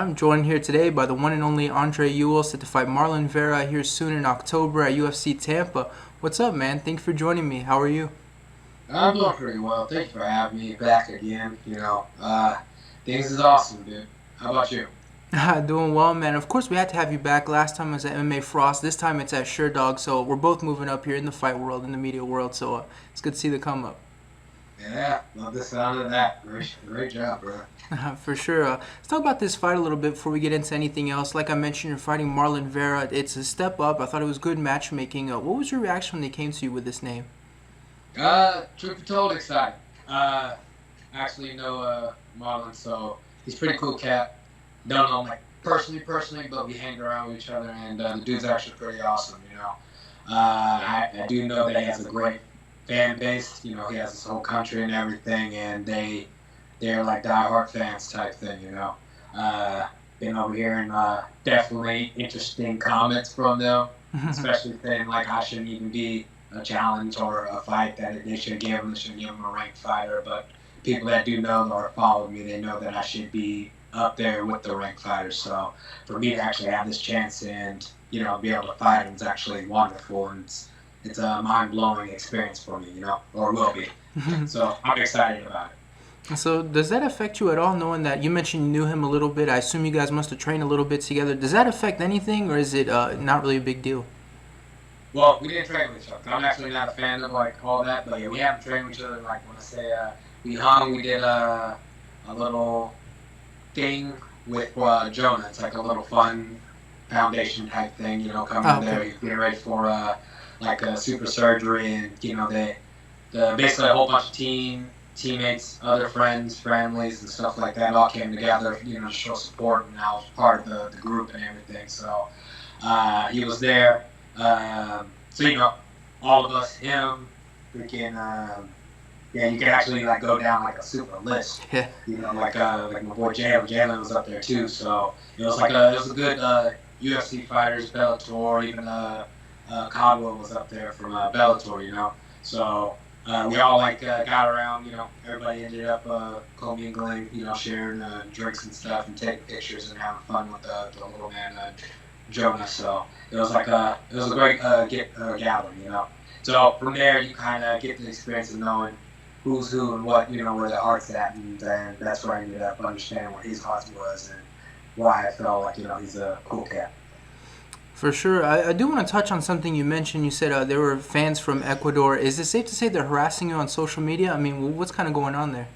I'm joined here today by the one and only Ewell, set to fight Marlon Vera here soon in October at UFC Tampa. What's up, man? Thank you for joining me. How are you? I'm doing pretty well. Thank you for having me back again. Things is awesome, dude. How about you? Doing well, man. Of course, we had to have you back. Last time was at MMA Frost. This time it's at Sherdog. So we're both moving up here in the fight world, in the media world. So it's good to see the come up. Yeah, love the sound of that. Great job, bro. For sure. Let's talk about this fight a little bit before we get into anything else. Like I mentioned, you're fighting Marlon Vera. It's a step up. I thought it was good matchmaking. What was your reaction when they came to you with this name? Truth be told, excited. Actually know Marlon, so he's pretty cool cat. Don't know him like personally, but we hang around with each other, and the dude's actually pretty awesome. I do know that he has a great fan base. He has his whole country and everything, and they're like diehard fans type thing. Been over here and definitely interesting comments from them, especially saying like I shouldn't even be a challenge or a fight that they should give him. They should give him a ranked fighter. But people that do know or follow me, they know that I should be up there with the ranked fighters. So for me to actually have this chance and be able to fight him is actually wonderful, and it's a mind-blowing experience for me, or will be. So I'm excited about it. So does that affect you at all, knowing that you mentioned you knew him a little bit? I assume you guys must have trained a little bit together. Does that affect anything, or is it not really a big deal? Well, we didn't train with each other. I'm actually not a fan of like all that, but yeah, we haven't trained with each other. Like when I say we hung, we did a little thing with Jonah. It's like a little fun foundation type thing, coming in there. He's getting ready for like a super surgery, and basically a whole bunch of teammates, other friends, families, and stuff like that all came together, to show support, and I was part of the group and everything. So he was there. So all of us, him, freaking, you can actually like go down like a super list. Yeah. Like my boy Jalen was up there too. So it was a good UFC fighters, Bellator, even Caldwell was up there from Bellator. So we all got around. Everybody ended up commingling, sharing drinks and stuff, and taking pictures and having fun with the little man Jonah. So it was a great gathering. So from there you kind of get the experience of knowing who's who and what, where their heart's at, and that's where I ended up understanding where his heart was and why I felt like he's a cool cat. For sure. I do want to touch on something you mentioned. You said there were fans from Ecuador. Is it safe to say they're harassing you on social media? I mean, what's kind of going on there?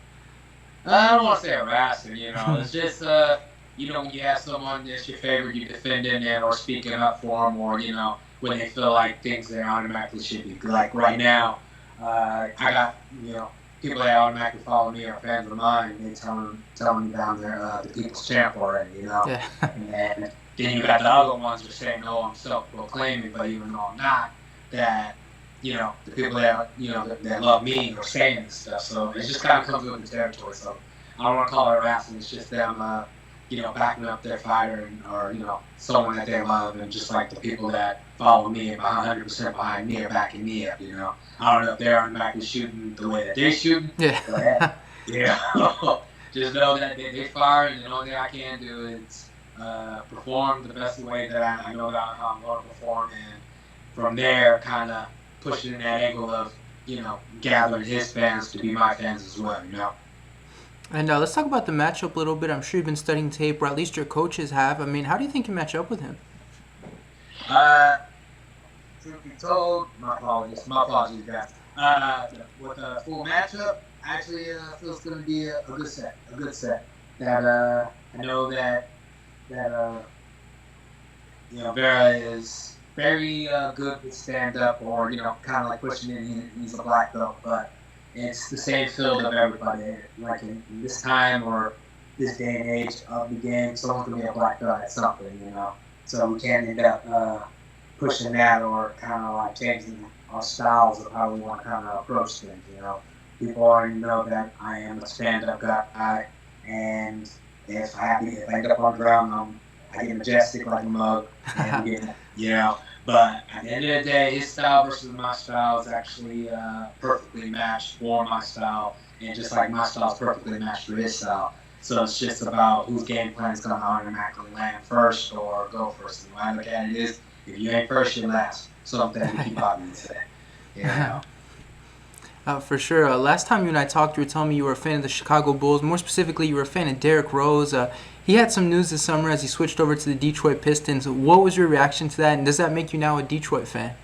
I don't want to say harassing, It's just, when you have someone that's your favorite, you defending it or speaking up for them, or, when they feel like things that automatically should be. Like right now, I got, people that automatically follow me are fans of mine. They telling me down there the people's champ already, Yeah. And then you got the other ones that are saying, "Oh, I'm self-proclaiming," but even though I'm not, that the people that that love me are saying this stuff. So it just kind of comes with the territory. So I don't want to call it harassing. It's just them, backing up their fighter or someone that they love, and just like the people that follow me and 100% behind me are backing me up. I don't know if they're automatically shooting the way that they're shooting. Yeah. Just know that they fire, and the only thing I can do is perform the best way that I know that I'm going to perform, and from there kind of pushing in that angle of gathering his fans to be my fans as well. And let's talk about the matchup a little bit. I'm sure you've been studying tape, or at least your coaches have. I mean, how do you think you match up with him? Truth be told, my apologies, guys. With the full matchup, actually, I feel it's going to be a good set. That I know that Vera is very good with stand up, or kind of like pushing in. He's a black belt, but it's the same field of everybody. Like in this time or this day and age of the game, someone's gonna be a black belt at something, So we can't end up pushing that, or kind of like changing our styles of how we want to kind of approach things. People already know that I am a stand-up guy, and if I end up on the ground, I get majestic like a mug, and But at the end of the day, his style versus my style is actually perfectly matched for my style, and just like my style is perfectly matched for his style. So it's just about whose game plan is going to automatically land first or go first. And the way I look at it is, if you ain't first, you're last. Something to keep out of today. For sure. Last time you and I talked, you were telling me you were a fan of the Chicago Bulls. More specifically, you were a fan of Derrick Rose. He had some news this summer as he switched over to the Detroit Pistons. What was your reaction to that, and does that make you now a Detroit fan?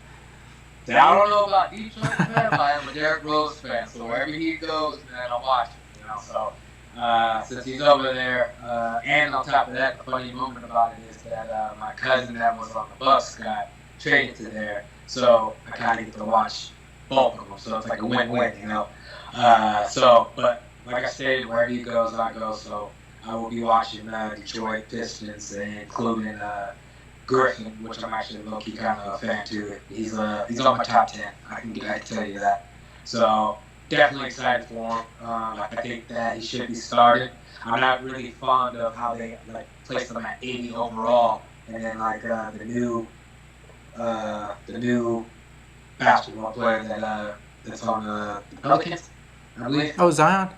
I don't know about Detroit fan, but I am a Derrick Rose fan. So wherever he goes, man, I'll watch him. So since he's over there, and on top of that, the funny moment about it is that my cousin that was on the Bucks got traded to there, so I kind of get to watch both of them. So it's like a win-win, but like I said, wherever he goes, I go. So I will be watching Detroit Pistons, including Griffin, which I'm actually low-key kind of a fan too. He's on my top 10. I can tell you that. So definitely excited for him. I think that he should be started. I'm not really fond of how they placed him at 80 overall, and then the new basketball player that's on the Pelicans, I believe. Oh, Zion.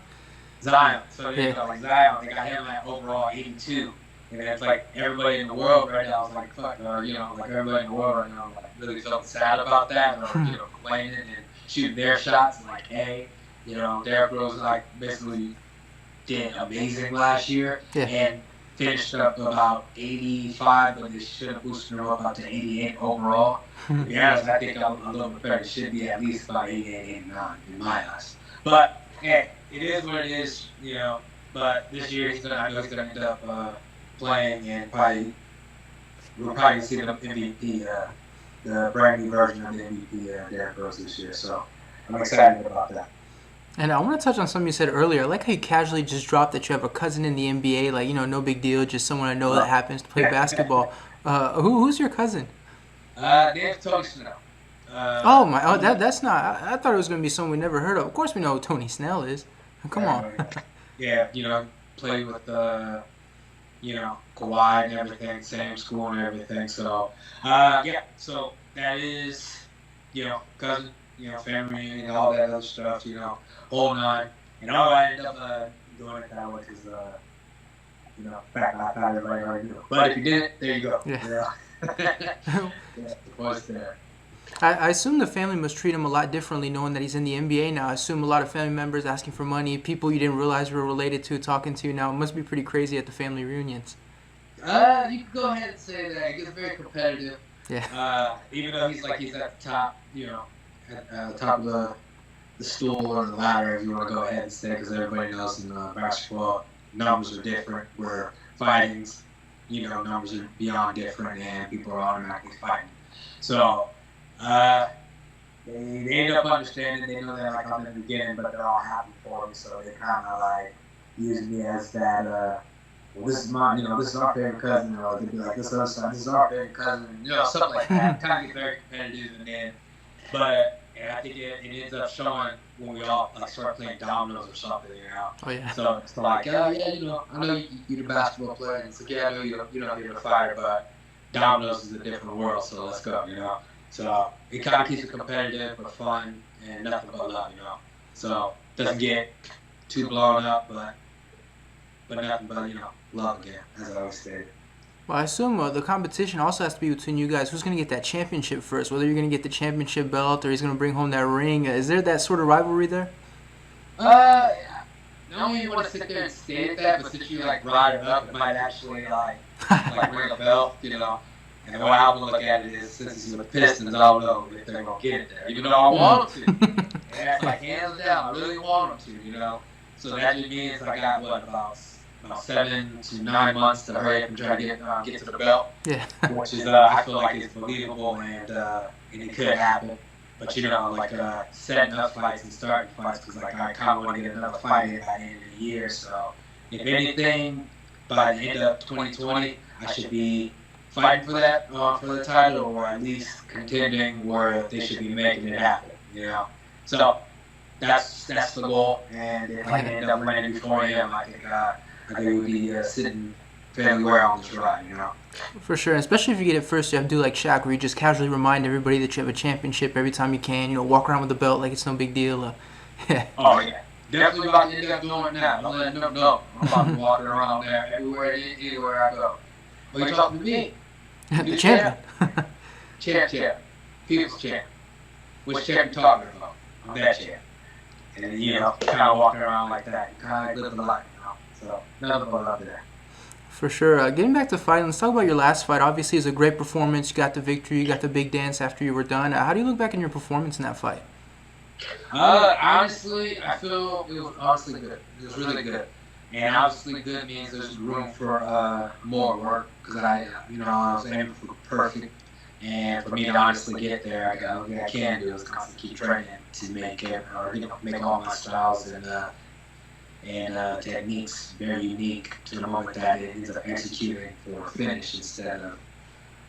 Zion. So there you go, Zion. They got him at overall 82. And it's like everybody in the world right now is like, fuck, everybody in the world right now really felt sad about that, or complaining and shooting their shots. And hey, Derrick Rose basically did amazing last year and finished up about 85, but they should have boosted him up to 88 overall. To be honest, I think I'm a little bit better. It should be at least about 88, 89 in my eyes. But hey, it is what it is, But this year I know he's gonna end up playing, and we'll probably see the MVP, the brand new version of the MVP, Derrick Rose this year. So I'm excited about that. And I want to touch on something you said earlier. I like how you casually just dropped that you have a cousin in the NBA, no big deal, just someone I know that happens to play basketball. Who's your cousin? Name's Tony Snell. That's not. I thought it was going to be someone we never heard of. Of course we know who Tony Snell is. Come on. Played with Kawhi and everything, same school and everything. So, so that is, cousin, family and all that other stuff, whole nine. And all I ended up doing it that way because, fact I thought everybody already knew. But if you didn't, there you go. Yeah. The voice there. I assume the family must treat him a lot differently knowing that he's in the NBA now. I assume a lot of family members asking for money, people you didn't realize were related to, talking to you now. It must be pretty crazy at the family reunions. You can go ahead and say that. It gets very competitive. Yeah. Even though he's at the top, at the top of the stool or the ladder, if you want to go ahead and say, because everybody knows in basketball, numbers are different, where fightings, numbers are beyond different, and people are automatically fighting. So, they end up understanding. They know that I'm in the beginning, but they're all happy for me. So they kind of use me as that. This is our favorite cousin. Or they'd be like, this is our favorite cousin. Something like that. Kind of get very competitive, and I think it ends up showing when we all start playing dominoes or something. Oh yeah. So it's I know you're the basketball player. And it's I know you're the fighter, but dominoes is a different world. So let's go. So it kind of keeps it competitive but fun and nothing but love, So it doesn't get too blown up, but nothing but, love again, as I always stated. Well, I assume the competition also has to be between you guys. Who's going to get that championship first? Whether you're going to get the championship belt or he's going to bring home that ring. Is there that sort of rivalry there? I don't even want to sit there and state that, but since you brought it up, it might actually ring a bell, And the way I would look at it is, since he's with the Pistons, I don't know if they're going to get it there. Even though I want them to. And that's hands down, I really want them to, So that just means I got, about 7 to 9 months to hurry up and try to get to the belt. Yeah. Which is, I feel like it's believable and it could happen. But, setting up fights and starting fights, because, I kind of want to get another fight in by the end of the year. So, if anything, by the end of 2020, I should be fighting for that, for the title, or at least contending where they should be making it happen, So that's the goal, and if I end up winning before him, I think we'll be sitting fairly well on this ride, For sure, especially if you get it first, you have to do like Shaq, where you just casually remind everybody that you have a championship every time you can. Walk around with the belt like it's no big deal. Oh yeah. definitely about to end up doing it now. Don't let them know. I'm about to walk around there anywhere I go. Are you talking to me? The champion. Champ. People's champ. Which champ you talking about? I'm that champ. And kind of walking around like that. Kind of live the life, So, nothing but love there. For sure. Getting back to fighting, let's talk about your last fight. Obviously, it was a great performance. You got the victory. You got the big dance after you were done. How do you look back on your performance in that fight? Honestly, I feel it was honestly good. It was really good. And obviously good means there's room for more work because I was aiming for perfect. And for me to honestly get there, I can do is constantly keep training to make it, or make all my styles and techniques very unique to the moment that it ends up executing for a finish instead of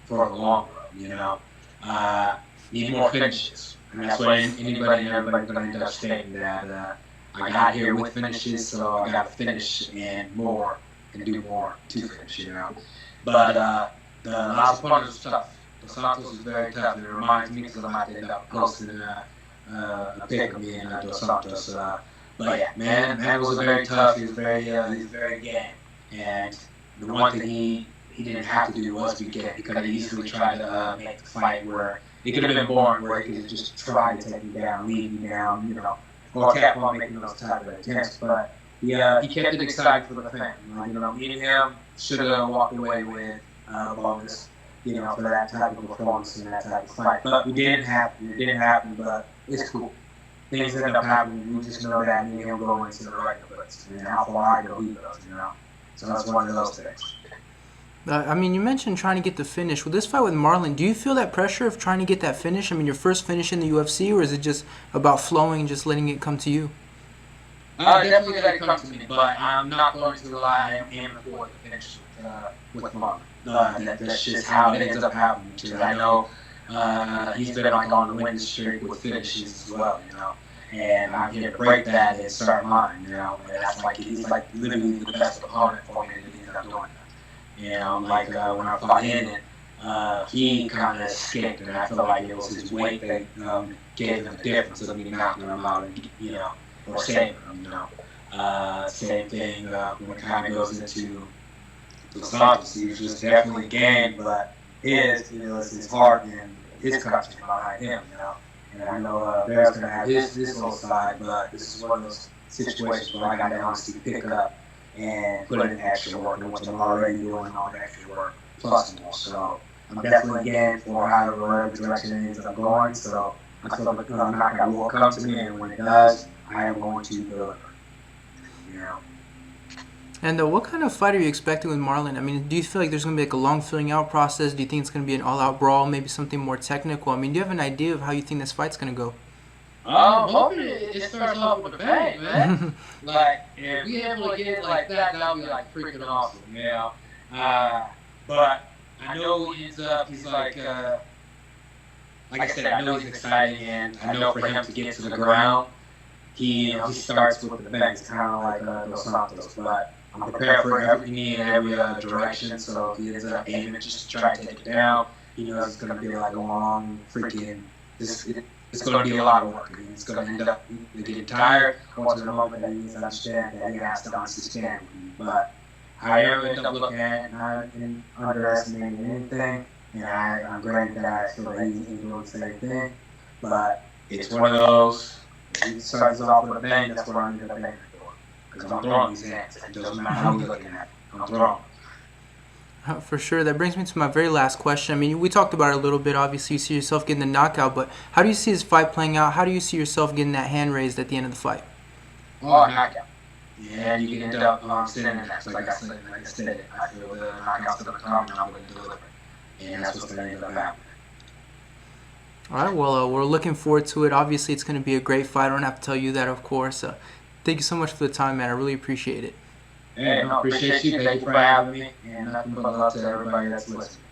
for a long run. Need more finishes. And that's what anybody and everybody's going to end up stating that I got here with finishes, so I got to finish and more and do more to finish. But the last opponent was tough. Dos Santos is very tough, and it reminds me because I might end up posting a pic of me and Dos Santos. But yeah, man was very tough. He was very game. And the one thing he didn't have to do was be game. He could have easily tried to make the fight where it could have been boring, where he could have just tried to take me down, lead me down, or kept on making those type of attempts. But he kept it exciting for the fans. Me and him should have walked away with a bonus. For that type of performance and that type of fight. But it didn't happen, but it's cool. Things end up happening. We just know that me and him go into the right place. And how far I go, he goes, So that's one of those things. You mentioned trying to get the finish. With this fight with Marlon, do you feel that pressure of trying to get that finish? Your first finish in the UFC, or is it just about flowing and just letting it come to you? Definitely let it come to me, but I'm not going to lie. I'm aiming for the finish with Marlon. That's just how it ends up happening. I know he's been on the winning streak with finishes as well, and I'm here to break that and start mine, and that's he's literally the best opponent for me to end up doing that. When I fought him, he kind of escaped, and I feel like it was his weight that gave him the difference of me knocking him out, or saving him, Same thing when it kind of goes into Dos Santos. He was just definitely game, but it's his heart and his country behind him, And I know Bear's going to have his whole side, but this is one of those situations where I got to honestly pick up and put in extra work, and which I'm already doing all the extra work plus more. So I'm definitely game for whatever direction it ends up going. So I feel like knockout will come to me, and when it does, I am going to deliver. And what kind of fight are you expecting with Marlon? Do you feel like there's going to be a long filling out process? Do you think it's going to be an all-out brawl, maybe something more technical? Do you have an idea of how you think this fight's going to go? I'm hoping it starts off with a bang, man. If we able to get it like that, that'll be freaking awesome, But I know he ends up, he's like I said, I know he's exciting, and I know for him to get to the ground, he starts with the bangs, kind of like Dos Santos. But I'm prepared for every direction, so if he ends up aiming just to try to take it down, he knows it's going to be a long freaking, it's going to be a lot of work. He's going to end up getting tired, or to the moment that he needs to understand that he has to honestly stand with me. But however I end up looking at it, not underestimating anything, and I'm granted that I feel that he's doing the same thing, but it's one of those, if he starts off with a bang, that's what I'm going to bang for. Because I'm throwing these hands. It doesn't matter how we're looking at it. I'm throwing. For sure. That brings me to my very last question. We talked about it a little bit. Obviously, you see yourself getting the knockout, but how do you see this fight playing out? How do you see yourself getting that hand raised at the end of the fight? Oh, knockout. Yeah, you can end up sitting in that. Like I said, I feel the knockout's going to come, and I'm going to deliver. And that's what's going to end up happening. All right, well, we're looking forward to it. Obviously, it's going to be a great fight. I don't have to tell you that, of course. Thank you so much for the time, man. I really appreciate it. Hey, appreciate you. Thank you for having me. And nothing but love to everybody that's listening.